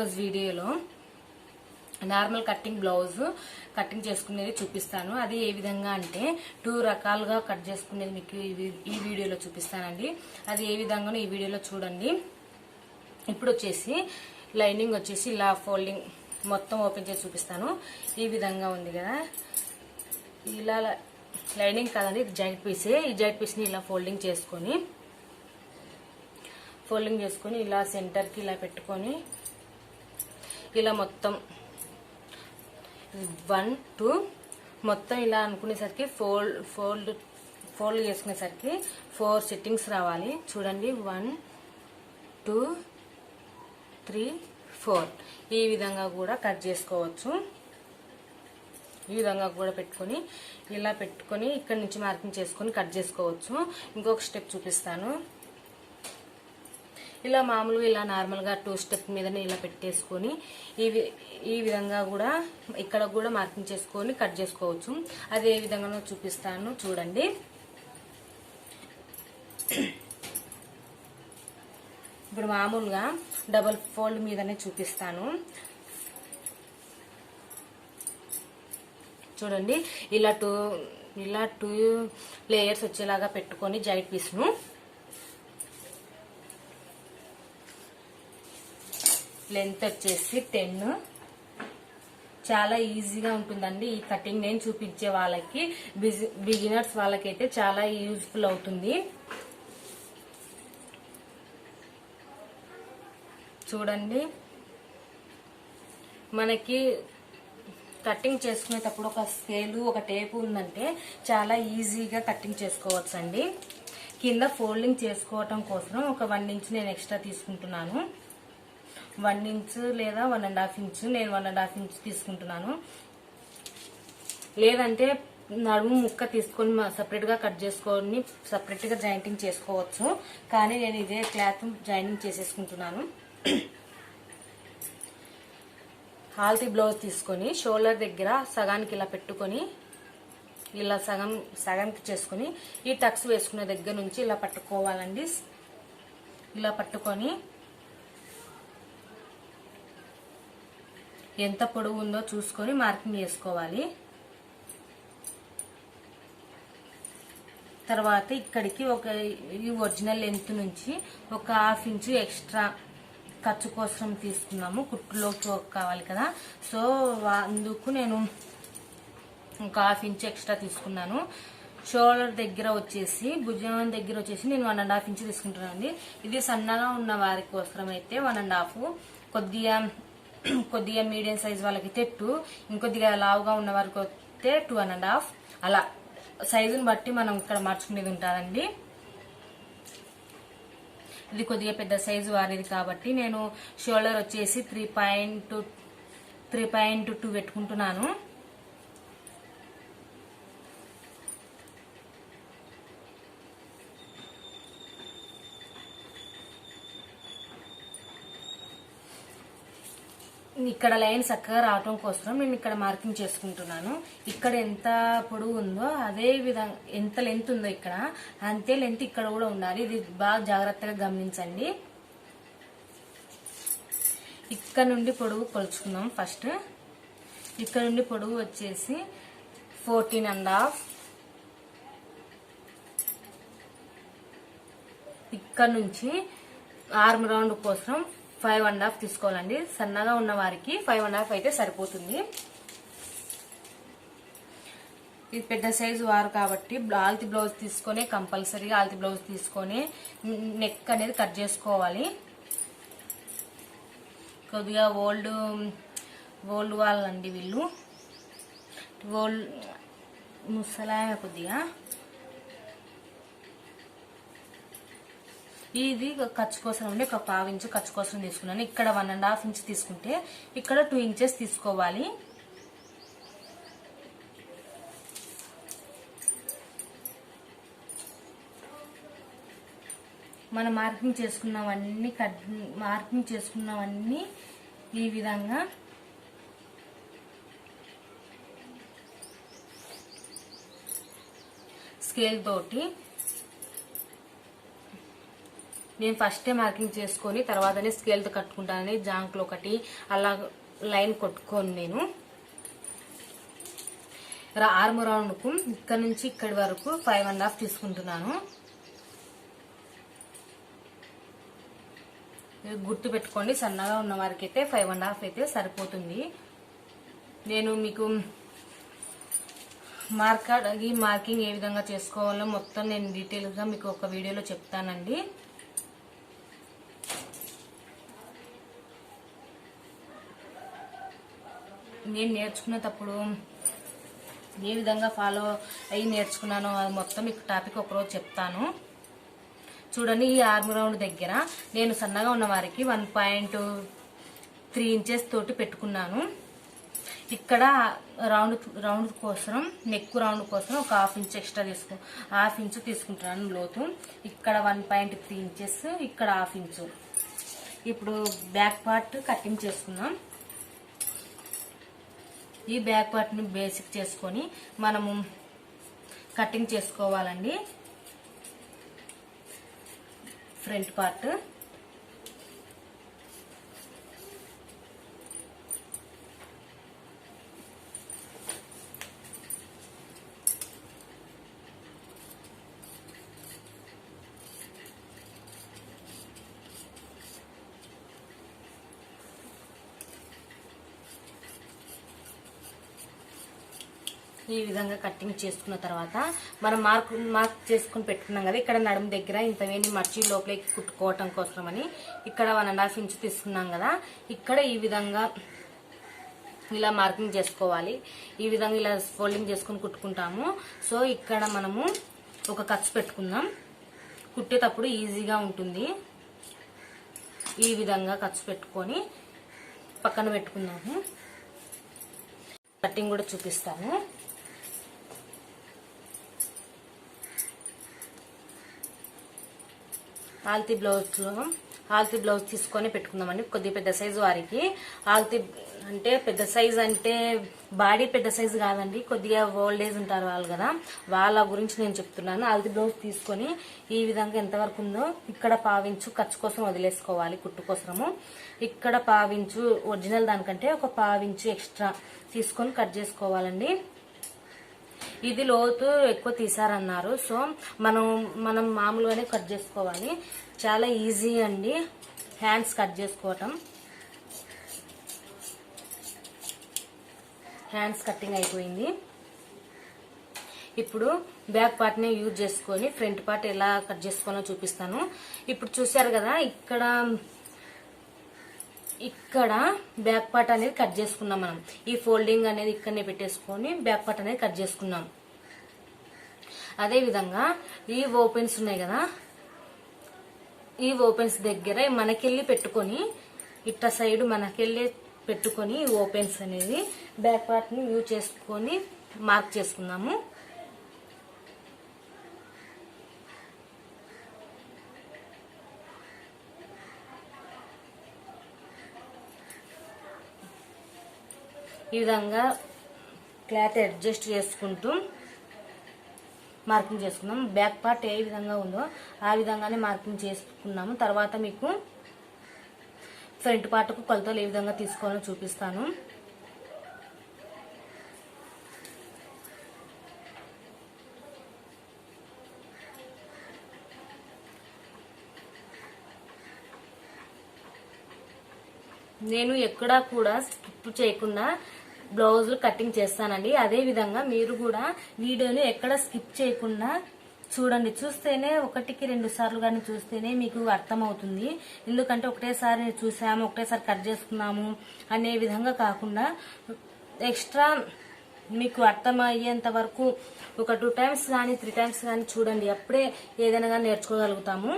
ఈరోజు వీడియోలో normal cutting blouse cutting చేసుకునేది చూపిస్తాను. అది ఏ విధంగా అంటే 2 రకాలుగా కట్ చేసుకునేది మీకు ఈ వీడియోలో చూపిస్తానండి. అది ఏ విధంగానో ఈ వీడియోలో చూడండి. ఇప్పుడు వచ్చేసి లైనింగ్ వచ్చేసి ఇలా ఫోల్డింగ్ మొత్తం ఓపెన్ చేసి చూపిస్తాను. ఈ విధంగా ఉంది కదా, ఇలా లైనింగ్ కాదండి, ఇది జాకెట్ పీసే. ఈ జాకెట్ పీస్ని ఇలా ఫోల్డింగ్ చేసుకొని ఇలా సెంటర్కి ఇలా పెట్టుకొని ఇలా మొత్తం 1 2 మొత్తం ఇలా అనుకునేసరికి ఫోల్డ్ చేసుకునేసరికి 4 సెట్టింగ్స్ రావాలి. చూడండి, 1 2 3 4 ఈ విధంగా కూడా కట్ చేసుకోవచ్చు. ఈ విధంగా కూడా పెట్టుకొని ఇలా పెట్టుకొని ఇక్కడ నుంచి మార్కింగ్ చేసుకొని కట్ చేసుకోవచ్చు. ఇంకొక స్టెప్ చూపిస్తాను. ఇలా మామూలుగా ఇలా నార్మల్గా 2 స్టెప్ మీదనే ఇలా పెట్టేసుకొని ఈ విధంగా కూడా ఇక్కడ కూడా మార్కింగ్ చేసుకొని కట్ చేసుకోవచ్చు. అది ఏ విధంగానో చూపిస్తాను చూడండి. ఇప్పుడు మామూలుగా డబల్ ఫోల్డ్ మీదనే చూపిస్తాను. చూడండి, ఇలా టూ లేయర్స్ వచ్చేలాగా పెట్టుకొని జాకెట్ పీస్ను లెంత్ వచ్చేసి 10. చాలా ఈజీగా ఉంటుందండి ఈ కటింగ్. నేను చూపించే వాళ్ళకి బిగినర్స్ వాళ్ళకైతే చాలా యూజ్ఫుల్ అవుతుంది. చూడండి, మనకి కటింగ్ చేసుకునేటప్పుడు ఒక స్కేలు ఒక టేపు ఉందంటే చాలా ఈజీగా కటింగ్ చేసుకోవచ్చు అండి. కింద ఫోల్డింగ్ చేసుకోవటం కోసం ఒక 1 ఇంచ్ నేను ఎక్స్ట్రా తీసుకుంటున్నాను. 1 ఇంచ్ లేదా 1.5 ఇంచ్, నేను 1.5 ఇంచ్ తీసుకుంటున్నాను. లేదంటే నడుము ముక్క తీసుకొని సపరేట్గా కట్ చేసుకొని సపరేట్గా జాయింటింగ్ చేసుకోవచ్చు. కానీ నేను ఇదే క్లాత్ జాయింటింగ్ చేసేసుకుంటున్నాను. హాల్తీ బ్లౌజ్ తీసుకొని షోల్డర్ దగ్గర సగానికి ఇలా పెట్టుకొని ఇలా సగానికి చేసుకొని ఈ టక్స్ వేసుకునే దగ్గర నుంచి ఇలా పట్టుకోవాలండి. ఇలా పట్టుకొని ఎంత పొడవు ఉందో చూసుకొని మార్కింగ్ చేసుకోవాలి. తర్వాత ఇక్కడికి ఈ ఒరిజినల్ లెంత్ నుంచి ఒక 1/2 ఇంచు ఎక్స్ట్రా ఖర్చు కోసం తీసుకున్నాము. కుట్టులోకి కావాలి కదా, సో అందుకు నేను ఒక 1/2 ఇంచు ఎక్స్ట్రా తీసుకున్నాను. షోల్డర్ దగ్గర వచ్చేసి భుజం దగ్గర వచ్చేసి నేను 1.5 ఇంచు తీసుకుంటున్నాను అండి. ఇది సన్నగా ఉన్న వారి కోసం అయితే 1.5, కొద్దిగా మీడియం సైజ్ వాళ్ళకైతే 2, ఇంకొద్దిగా లావుగా ఉన్న వారికి అయితే 2.5. అలా సైజుని బట్టి మనం ఇక్కడ మార్చుకునేది ఉంటుందండి. ఇది కొద్దిగా పెద్ద సైజు వారిది కాబట్టి నేను షోల్డర్ వచ్చేసి 3.2 పెట్టుకుంటున్నాను. ఇక్కడ లైన్ చక్కగా రావటం కోసం నేను ఇక్కడ మార్కింగ్ చేసుకుంటున్నాను. ఇక్కడ ఎంత పొడవు ఉందో అదే విధంగా ఎంత లెంత్ ఉందో ఇక్కడ అంతే లెంత్ ఇక్కడ కూడా ఉండాలి. ఇది బాగా జాగ్రత్తగా గమనించండి. ఇక్కడ నుండి పొడవు కొలుచుకుందాం. ఫస్ట్ ఇక్కడ నుండి పొడవు వచ్చేసి 14.5. ఇక్కడ నుంచి ఆర్మ్ రౌండ్ కోసం 5.5 తీసుకోవాలండి. సన్నగా ఉన్న వారికి 5.5 అయితే సరిపోతుంది. ఇది పెద్ద సైజు వారు కాబట్టి ఆల్తి బ్లౌజ్ తీసుకొని కంపల్సరీగా ఆల్తి బ్లౌజ్ తీసుకొని నెక్ అనేది కట్ చేసుకోవాలి. కొద్దిగా ఓల్డ్ వాళ్ళండి వీళ్ళు, ముసలాయ కొద్దిగా. ఇది ఖర్చు కోసం ఉండి ఒక 1/2 ఇంచు ఖర్చు కోసం తీసుకున్నాను. ఇక్కడ 1.5 ఇంచ్ తీసుకుంటే ఇక్కడ 2 ఇంచెస్ తీసుకోవాలి. మనం మార్కింగ్ చేసుకున్నవన్నీ ఈ విధంగా స్కేల్ తోటి నేను ఫస్టే మార్కింగ్ చేసుకొని తర్వాతనే స్కేల్తో కట్టుకుంటానని జాంక్లో ఒకటి అలా లైన్ కొట్టుకొని నేను ఆర్మ్ రౌండ్కు ఇక్కడ నుంచి ఇక్కడి వరకు 5.5 తీసుకుంటున్నాను. గుర్తు పెట్టుకోండి, సన్నగా ఉన్న వారికి అయితే 5.5 అయితే సరిపోతుంది. నేను మీకు మార్కింగ్ ఏ విధంగా చేసుకోవాలో మొత్తం నేను డీటెయిల్గా మీకు ఒక వీడియోలో చెప్తానండి. నేను నేర్చుకునేటప్పుడు ఏ విధంగా ఫాలో అయ్యి నేర్చుకున్నానో అది మొత్తం మీకు టాపిక్ ఒకరోజు చెప్తాను. చూడండి, ఈ ఆర్మ్ రౌండ్ దగ్గర నేను సన్నగా ఉన్న వారికి 1.3 ఇంచెస్ తోటి పెట్టుకున్నాను. ఇక్కడ రౌండ్ కోసం నెక్ రౌండ్ కోసం ఒక హాఫ్ ఇంచ్ తీసుకుంటున్నాను లోతు. ఇక్కడ 1.3 ఇంచెస్, ఇక్కడ హాఫ్ ఇంచు. ఇప్పుడు బ్యాక్ పార్ట్ కటింగ్ చేసుకుందాం. ఈ బ్యాక్ పార్ట్ ని బేసిక్ చేసుకొని మనము కటింగ్ చేసుకోవాలండి. ఫ్రంట్ పార్ట్ ఈ విధంగా కటింగ్ చేసుకున్న తర్వాత మనం మార్క్ చేసుకుని పెట్టుకున్నాం కదా, ఇక్కడ నడుము దగ్గర ఇంత వేణి మర్చి లోపలికి కుట్టుకోవటం కోసమని ఇక్కడ 1.5 ఇంచ్ తీసుకున్నాం కదా, ఇక్కడ ఈ విధంగా ఇలా మార్కింగ్ చేసుకోవాలి. ఈ విధంగా ఇలా ఫోల్డింగ్ చేసుకుని కుట్టుకుంటాము. సో ఇక్కడ మనము ఒక ఖర్చు పెట్టుకుందాం, కుట్టేటప్పుడు ఈజీగా ఉంటుంది. ఈ విధంగా ఖర్చు పెట్టుకొని పక్కన పెట్టుకుందాము. కటింగ్ కూడా చూపిస్తాను. ఆల్తీ బ్లౌజ్ తీసుకొని పెట్టుకుందామండి. కొద్దిగా పెద్ద సైజు వారికి ఆల్తీ అంటే పెద్ద సైజ్ అంటే బాడీ పెద్ద సైజు కాదండి, కొద్దిగా ఓల్డ్ ఏజ్ ఉంటారు వాళ్ళు కదా, వాళ్ళ గురించి నేను చెప్తున్నాను. ఆల్తీ బ్లౌజ్ తీసుకొని ఈ విధంగా ఎంతవరకు ఉందో ఇక్కడ పావించు ఖర్చు కోసం వదిలేసుకోవాలి. కుట్టు కోసము ఇక్కడ పావించు ఒరిజినల్ దానికంటే ఒక పావించు ఎక్స్ట్రా తీసుకొని కట్ చేసుకోవాలండి. ఇది లోతు ఎక్కువ తీసారన్నారు, సో మనం మామూలుగానే కట్ చేసుకోవాలి. చాలా ఈజీ అండి హ్యాండ్స్ కట్ చేసుకోవటం. హ్యాండ్స్ కటింగ్ అయిపోయింది. ఇప్పుడు బ్యాక్ పార్ట్ ని యూజ్ చేసుకొని ఫ్రంట్ పార్ట్ ఎలా కట్ చేసుకోవాలో చూపిస్తాను. ఇప్పుడు చూసారు కదా, ఇక్కడ బ్యాక్ పార్ట్ అనేది కట్ చేసుకున్నాం. మనం ఈ ఫోల్డింగ్ అనేది ఇక్కడనే పెట్టేసుకొని బ్యాక్ పార్ట్ అనేది కట్ చేసుకున్నాం. అదే విధంగా ఈ ఓపెన్స్ ఉన్నాయి కదా, ఈ ఓపెన్స్ దగ్గర మనకెళ్ళి పెట్టుకొని ఇట్ట సైడ్ మనకెళ్ళి పెట్టుకొని ఓపెన్స్ అనేది బ్యాక్ పార్ట్ ని యూజ్ చేసుకొని మార్క్ చేసుకుందాము. ఈ విధంగా క్లాత్ అడ్జస్ట్ చేసుకుంటూ మార్కింగ్ చేసుకున్నాం. బ్యాక్ పార్ట్ ఏ విధంగా ఉందో ఆ విధంగానే మార్కింగ్ చేసుకున్నాము. తర్వాత మీకు ఫ్రంట్ పార్ట్కు కొలతలు ఏ విధంగా తీసుకోవాలో చూపిస్తాను. నేను ఎక్కడా కూడా స్కిప్ చేయకుండా బ్లౌజులు కటింగ్ చేస్తానండి. అదే విధంగా మీరు కూడా వీడియోని ఎక్కడ స్కిప్ చేయకుండా చూడండి. చూస్తేనే 1-2 సార్లు కానీ చూస్తేనే మీకు అర్థమవుతుంది. ఎందుకంటే ఒకటేసారి చూసాము ఒకటేసారి కట్ చేసుకున్నాము అనే విధంగా కాకుండా ఎక్స్ట్రా మీకు అర్థమయ్యేంత వరకు ఒక 2 టైమ్స్ కానీ 3 టైమ్స్ కానీ చూడండి. అప్పుడే ఏదైనా కానీ నేర్చుకోగలుగుతాము.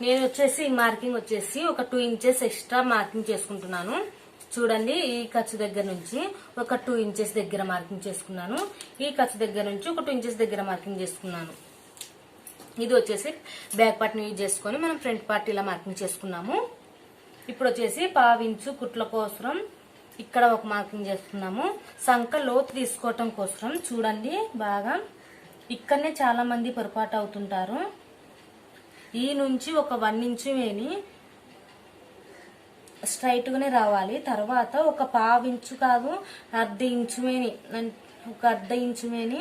నేను వచ్చేసి మార్కింగ్ వచ్చేసి ఒక 2 ఇంచెస్ ఎక్స్ట్రా మార్కింగ్ చేసుకుంటున్నాను. చూడండి, ఈ ఖర్చు దగ్గర నుంచి ఒక 2 ఇంచెస్ దగ్గర మార్కింగ్ చేసుకున్నాను. ఈ ఖర్చు దగ్గర నుంచి ఒక 2 ఇంచెస్ దగ్గర మార్కింగ్ చేసుకున్నాను. ఇది వచ్చేసి బ్యాక్ పార్ట్ ని యూజ్ చేసుకొని మనం ఫ్రంట్ పార్ట్ ఇలా మార్కింగ్ చేసుకున్నాము. ఇప్పుడు వచ్చేసి 1/2 ఇంచు కుట్ల కోసం ఇక్కడ ఒక మార్కింగ్ చేస్తున్నాము. సంక లోతు తీసుకోవటం కోసం చూడండి బాగా, ఇక్కడనే చాలా మంది పొరపాటు అవుతుంటారు. ఈ నుంచి ఒక 1 ఇంచు వేని స్ట్రైట్ గానే రావాలి. తర్వాత ఒక 1/2 ఇంచు కాదు, 1/2 ఇంచు వేని, ఒక 1/2 ఇంచు వేని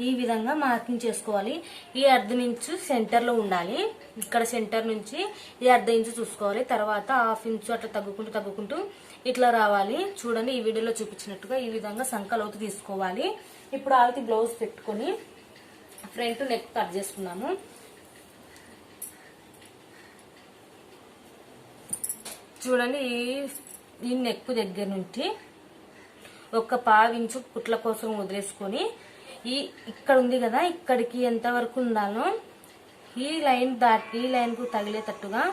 ఈ విధంగా మార్కింగ్ చేసుకోవాలి. ఈ 1/2 ఇంచు సెంటర్ లో ఉండాలి. ఇక్కడ సెంటర్ నుంచి ఈ 1/2 ఇంచు చూసుకోవాలి. తర్వాత 1/2 ఇంచు అట్లా తగ్గుకుంటూ ఇట్లా రావాలి. చూడండి ఈ వీడియోలో చూపించినట్టుగా ఈ విధంగా సంక లోతు తీసుకోవాలి. ఇప్పుడు ఆల్తి బ్లౌజ్ పెట్టుకొని ఫ్రంట్ నెక్ కట్ చేసుకున్నాము. చూడండి ఈ నెక్ దగ్గర నుంచి ఒక 1/2 ఇంచు కుట్ల కోసం వదిలేసుకొని ఇక్కడ ఉంది కదా, ఇక్కడికి ఎంత వరకు ఉండాలో ఈ లైన్ కు తగిలేటట్టుగా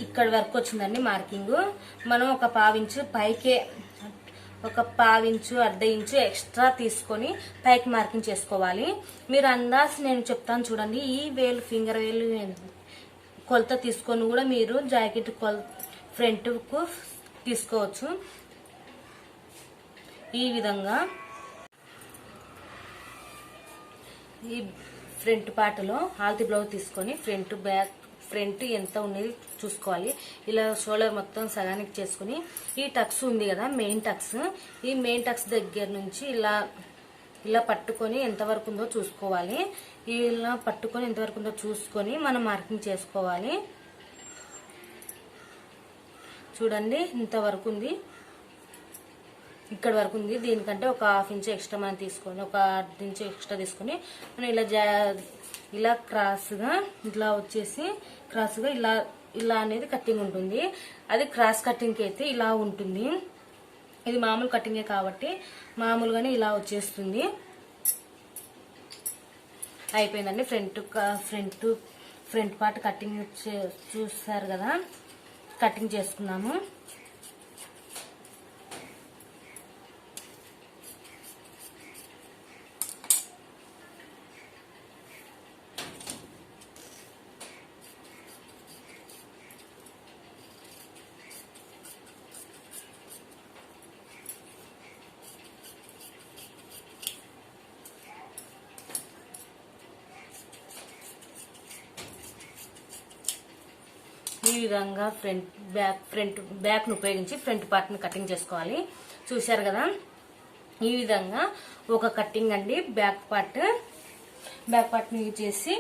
ఇక్కడి వరకు వచ్చిందండి మార్కింగ్. మనం ఒక 1/2 ఇంచు పైకే, ఒక 1/2 ఇంచు 1/2 ఇంచు ఎక్స్ట్రా తీసుకొని పైకి మార్కింగ్ చేసుకోవాలి. మీరు అందాజ్ నేను చెప్తాను చూడండి. ఈ వేలు ఫింగర్ వేలు కొలత తీసుకొని కూడా మీరు జాకెట్ ఫ్రంట్ కు తీసుకోవచ్చు. ఈ విధంగా ఈ ఫ్రంట్ పార్ట్లో ఆల్తి బ్లౌజ్ తీసుకొని ఫ్రంట్ ఎంత ఉన్నది చూసుకోవాలి. ఇలా షోల్డర్ మొత్తం సగానికి చేసుకుని ఈ టక్స్ ఉంది కదా మెయిన్ టక్స్, ఈ మెయిన్ టక్స్ దగ్గర నుంచి ఇలా పట్టుకొని ఎంతవరకు ఉందో చూసుకోవాలి. ఇలా పట్టుకొని ఎంతవరకు ఉందో చూసుకొని మనం మార్కింగ్ చేసుకోవాలి. చూడండి ఇంతవరకు ఉంది, ఇక్కడ వరకు ఉంది. దీనికంటే ఒక 1/2 ఇంచు ఎక్స్ట్రా మనం తీసుకొని, ఒక 1/2 ఇంచు ఎక్స్ట్రా తీసుకొని మనం ఇలా క్రాస్గా ఇట్లా వచ్చేసి క్రాస్గా ఇలా అనేది కటింగ్ ఉంటుంది. అది క్రాస్ కటింగ్కి అయితే ఇలా ఉంటుంది. ఇది మామూలు కటింగే కాబట్టి మామూలుగానే ఇలా వచ్చేస్తుంది. అయిపోయిందండి ఫ్రంట్ పార్ట్ కటింగ్ చూసారు కదా, కటింగ్ చేసుకున్నాము. ఈ విధంగా బ్యాక్ ను ఉపయోగించి ఫ్రంట్ పార్ట్ ని కటింగ్ చేసుకోవాలి. చూశారు కదా, ఈ విధంగా ఒక కటింగ్ అండి. బ్యాక్ పార్ట్ ని యూజ్ చేసి